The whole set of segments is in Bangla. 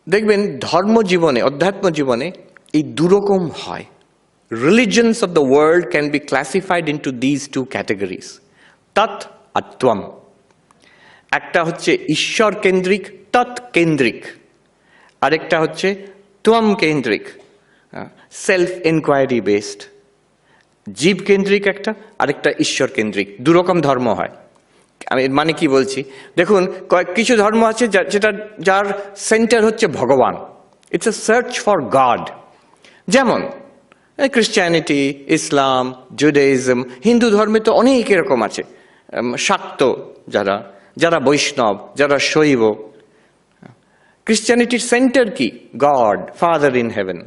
দেখবেন ধর্ম জীবনে, অধ্যাত্ম জীবনে এই দুরকম হয়। Religions of the world can be classified into these two categories, তৎ আর ত্বম। একটা হচ্ছে ঈশ্বর কেন্দ্রিক, তৎ কেন্দ্রিক, আরেকটা হচ্ছে ত্বম কেন্দ্রিক, সেলফ এনকোয়ারি বেসড। জীব কেন্দ্রিক একটা, আরেকটা ঈশ্বর কেন্দ্রিক। দুরকম ধর্ম হয়। আমি মানে কি বলছি, দেখুন কিছু ধর্ম আছে যার সেন্টার হচ্ছে ভগবান, it's a search for god. যেমন ক্রিশ্চিয়ানিটি, ইসলাম, জুডাইজম। হিন্দু ধর্মে তো অনেক এরকম আছে, শাক্ত যারা, যারা বৈষ্ণব, যারা শৈব। ক্রিশ্চিয়ানিটির সেন্টার কি? God father in heaven.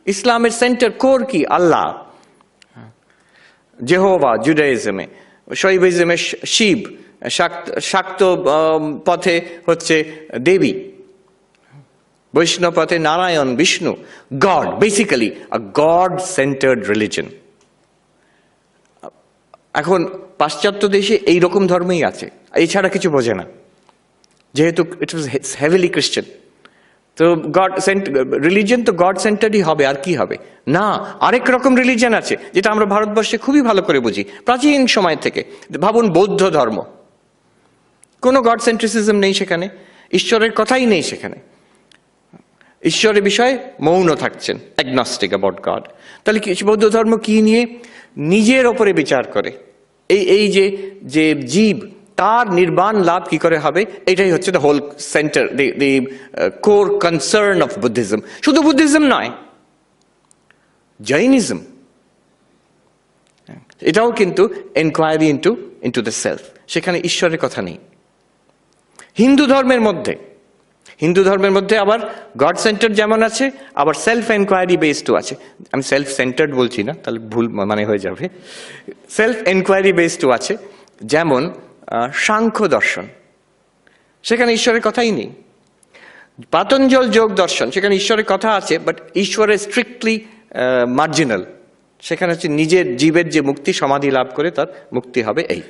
ইসলামের সেন্টার কোর কি? আল্লাহ, জেহোভা। জুডাইজমে, শৈবিজমে শিব, শাক্ত পথে হচ্ছে দেবী, বৈষ্ণব পথে Narayan, Vishnu. God, basically a God centred religion. এখন পাশ্চাত্য দেশে এইরকম ধর্মই আছে, এছাড়া কিছু বোঝে না, যেহেতু ইট ওয়াজ হেভিলি ক্রিশ্চিয়ান। তো গড রিলিজন তো গড সেন্টারই হবে, আর কি হবে? না, আরেক রকম রিলিজন আছে যেটা আমরা ভারতবর্ষে খুবই ভালো করে বুঝি প্রাচীন সময় থেকে। ভাবুন বৌদ্ধ ধর্ম, কোনো গড সেন্ট্রিসিজম নেই সেখানে, ঈশ্বরের কথাই নেই সেখানে। ঈশ্বরের বিষয়ে মৌন থাকছেন, অ্যাগনস্টিক অ্যাবাউট গড। তাহলে কি বৌদ্ধ ধর্ম কি নিয়ে? নিজের ওপরে বিচার করে, এই যে জীব, তার নির্বাণ লাভ কি করে হবে, এটাই হচ্ছে the whole centre, the core concern of Buddhism. শুধু বুদ্ধিজম নয়, জৈনিজম, এটাও কিন্তু এনকোয়ারি ইন্টু দ্য সেলফ। সেখানে ঈশ্বরের কথা নেই। হিন্দু ধর্মের মধ্যে আবার গড সেন্টার যেমন আছে, আবার সেলফ এনকোয়ারি বেসডও আছে। আমি সেলফ সেন্টার্ড বলছি না, তাহলে ভুল মানে হয়ে যাবে। সেলফ এনকোয়ারি বেসডও আছে, যেমন সাংখ্য দর্শন, সেখানে ঈশ্বরের কথাই নেই। পাতঞ্জল যোগ দর্শন, সেখানে ঈশ্বরের কথা আছে, বাট ঈশ্বরের স্ট্রিক্টলি মার্জিনাল। সেখানে হচ্ছে নিজের জীবের যে মুক্তি, সমাধি লাভ করে তার মুক্তি হবে, এই।